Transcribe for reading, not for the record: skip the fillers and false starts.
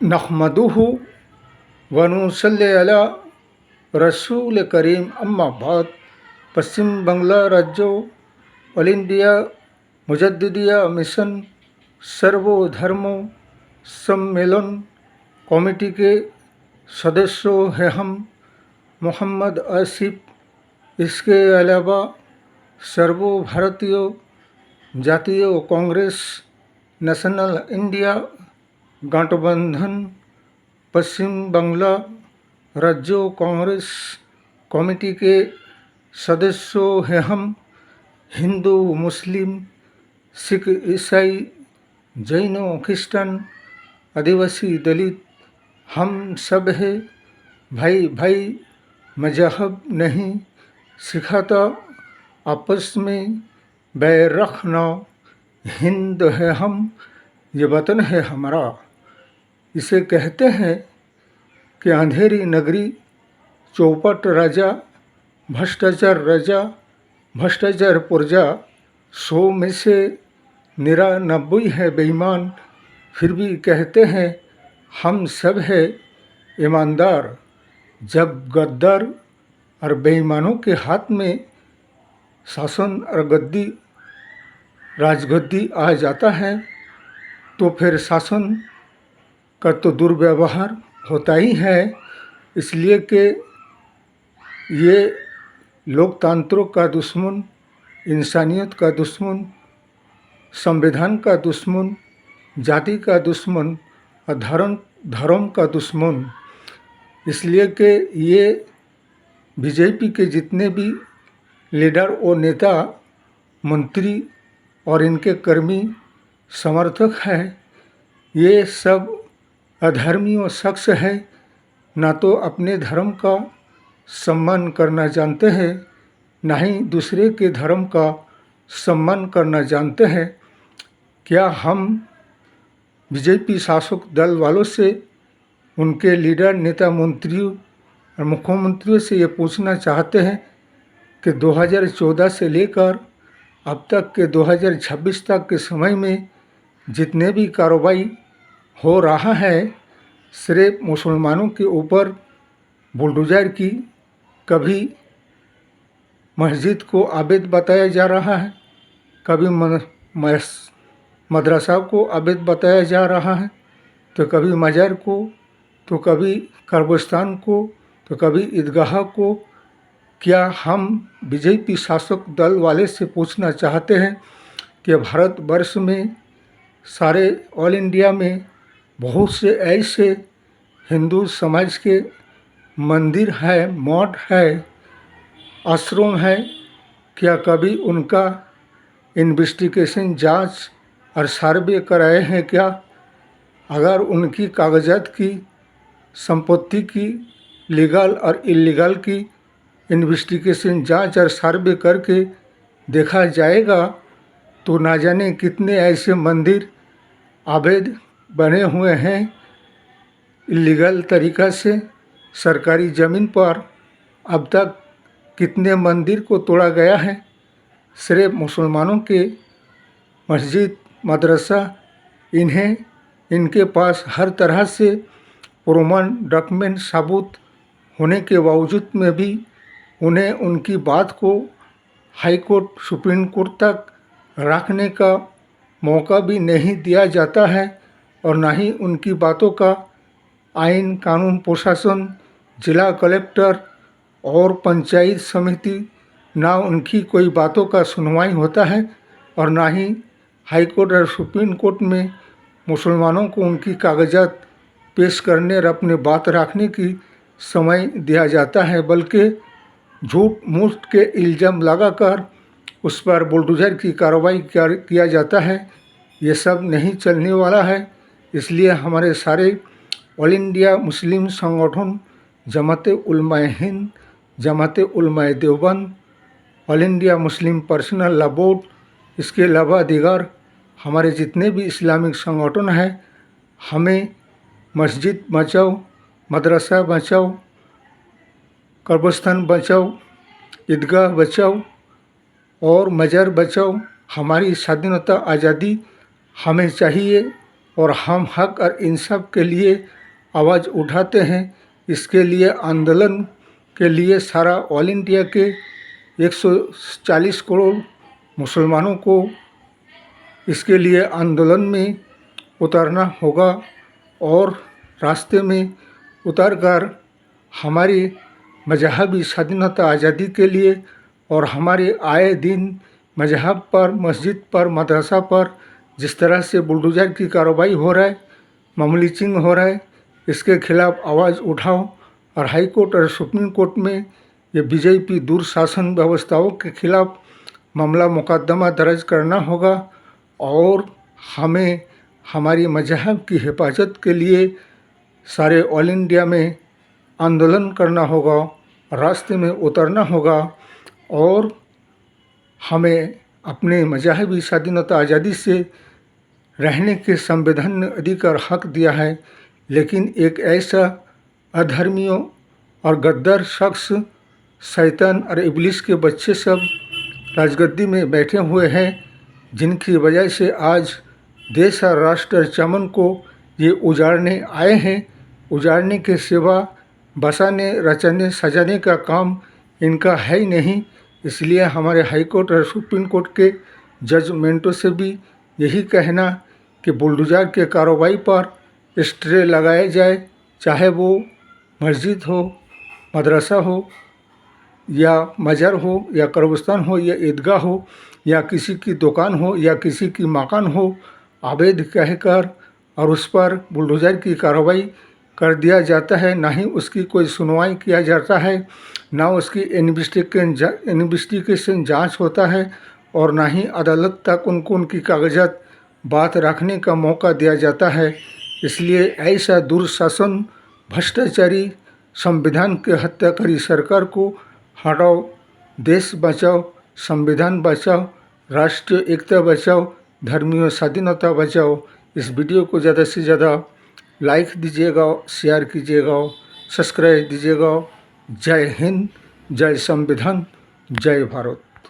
नहमदुहु व नुसल्ली अला रसूल करीम अम्मा बाद। पश्चिम बंगला राज्य ऑल इंडिया मुजद्दिदिया मिशन सर्वधर्म सम्मेलन कमेटी के सदस्य हैं हम मोहम्मद आसिफ। इसके अलावा सर्व भारतीय जातीय कांग्रेस नेशनल इंडिया गठबंधन पश्चिम बंगला राज्य कांग्रेस कमेटी के सदस्य हैं हम हिंदू मुस्लिम सिख ईसाई जैन क्रिश्चन आदिवासी दलित हम सब है भाई भाई। मजहब नहीं सिखाता आपस में बैर रखना। हिंद है हम, ये वतन है हमारा। इसे कहते हैं कि अंधेरी नगरी चौपट राजा भ्रष्टाचार राजा भ्रष्टाचार प्रजा। 100 में से 99 है बेईमान, फिर भी कहते हैं हम सब है ईमानदार। जब गद्दार और बेईमानों के हाथ में शासन और राजगद्दी आ जाता है तो फिर शासन का तो दुर्व्यवहार होता ही है। इसलिए कि ये लोकतंत्र का दुश्मन, इंसानियत का दुश्मन, संविधान का दुश्मन, जाति का दुश्मन और धर्म का दुश्मन। इसलिए कि ये बीजेपी के जितने भी लीडर और नेता मंत्री और इनके कर्मी समर्थक हैं, ये सब अधर्मी शख्स है। ना तो अपने धर्म का सम्मान करना जानते हैं, ना ही दूसरे के धर्म का सम्मान करना जानते हैं। क्या हम बीजेपी शासक दल वालों से, उनके लीडर नेता मंत्रियों और मुख्यमंत्रियों से ये पूछना चाहते हैं कि 2014 से लेकर अब तक के 2026 तक के समय में जितने भी कार्रवाई हो रहा है, सिर्फ मुसलमानों के ऊपर बुलडोजर की। कभी मस्जिद को अवैध बताया जा रहा है, कभी मदरसा को अवैध बताया जा रहा है, तो कभी मजार को, तो कभी कब्रिस्तान को, तो कभी ईदगाह को। क्या हम बीजेपी शासक दल वाले से पूछना चाहते हैं कि भारतवर्ष में सारे ऑल इंडिया में बहुत से ऐसे हिंदू समाज के मंदिर है, मठ है, आश्रम है, क्या कभी उनका इन्वेस्टिगेशन, जांच और सर्वे कराए हैं क्या? अगर उनकी कागजात की, संपत्ति की, लीगल और इलीगल की इन्वेस्टिगेशन, जांच और सर्वे करके देखा जाएगा तो ना जाने कितने ऐसे मंदिर अवैध बने हुए हैं इलीगल तरीक़ा से सरकारी ज़मीन पर। अब तक कितने मंदिर को तोड़ा गया है। सिर्फ मुसलमानों के मस्जिद, मदरसा, इनके पास हर तरह से प्रमाण, डॉक्यूमेंट, सबूत होने के बावजूद में भी उन्हें उनकी बात को हाई कोर्ट, सुप्रीम कोर्ट तक रखने का मौका भी नहीं दिया जाता है और ना ही उनकी बातों का आइन कानून प्रशासन, जिला कलेक्टर और पंचायत समिति, ना उनकी कोई बातों का सुनवाई होता है और ना ही हाई कोर्ट और सुप्रीम कोर्ट में मुसलमानों को उनकी कागजात पेश करने और अपने बात रखने की समय दिया जाता है, बल्कि झूठ मूठ के इल्ज़ाम लगाकर उस पर बुलडोजर की कार्रवाई किया जाता है। ये सब नहीं चलने वाला है। इसलिए हमारे सारे ऑल इंडिया मुस्लिम संगठन, जमात उलमा हिंद, जमात उलमा Deoband, all India Muslim personal law board, इसके अलावा दीगर हमारे जितने भी इस्लामिक संगठन हैं, हमें मस्जिद बचाओ, मदरसा बचाओ, कब्रिस्तान बचाओ, ईदगाह बचाओ और मजार बचाओ। हमारी स्वाधीनता आज़ादी हमें चाहिए। और हम हक और इंसाफ के लिए आवाज़ उठाते हैं। इसके लिए आंदोलन के लिए सारा ऑल इंडिया के 140 करोड़ मुसलमानों को इसके लिए आंदोलन में उतरना होगा और रास्ते में उतरकर हमारी मजहबी स्वाधीनता आज़ादी के लिए और हमारे आए दिन मजहब पर, मस्जिद पर, मदरसा पर जिस तरह से बुलडोज़र की कार्रवाई हो रहा है, मामूली चिंग हो रहा है, इसके खिलाफ आवाज़ उठाओ और हाई कोर्ट और सुप्रीम कोर्ट में ये बीजेपी दुशासन व्यवस्थाओं के खिलाफ मामला मुकदमा दर्ज करना होगा और हमें हमारी मजहब की हिफाजत के लिए सारे ऑल इंडिया में आंदोलन करना होगा, रास्ते में उतरना होगा और हमें अपने मजहबी स्वाधीनता आज़ादी से रहने के संविधान ने अधिकार हक दिया है। लेकिन एक ऐसा अधर्मियों और गद्दार शख्स, शैतान और इब्लिस के बच्चे सब राजगद्दी में बैठे हुए हैं, जिनकी वजह से आज देश और राष्ट्र चमन को ये उजाड़ने आए हैं। उजाड़ने के सिवा बसाने, रचने, सजाने का काम इनका है ही नहीं। इसलिए हमारे हाई कोर्ट और सुप्रीम कोर्ट के जजमेंटों से भी यही कहना कि बुलडोज़र के कार्रवाई पर स्टे लगाया जाए, चाहे वो मस्जिद हो, मदरसा हो या मज़र हो या कब्रिस्तान हो या ईदगाह हो या किसी की दुकान हो या किसी की मकान हो, अवैध कहकर और उस पर बुलडोज़र की कार्रवाई कर दिया जाता है। ना ही उसकी कोई सुनवाई किया जाता है, ना उसकी इन्वेस्टिगेशन जांच होता है और ना ही अदालत तक उनको उनकी कागजात बात रखने का मौका दिया जाता है। इसलिए ऐसा दुशासन, भ्रष्टाचारी, संविधान के हत्याकारी सरकार को हटाओ, देश बचाओ, संविधान बचाओ, राष्ट्रीय एकता बचाओ, धर्मीय स्वाधीनता बचाओ। इस वीडियो को ज़्यादा से ज़्यादा लाइक दीजिएगा, शेयर कीजिएगा, सब्सक्राइब दीजिएगा। जय हिंद, जय संविधान, जय भारत।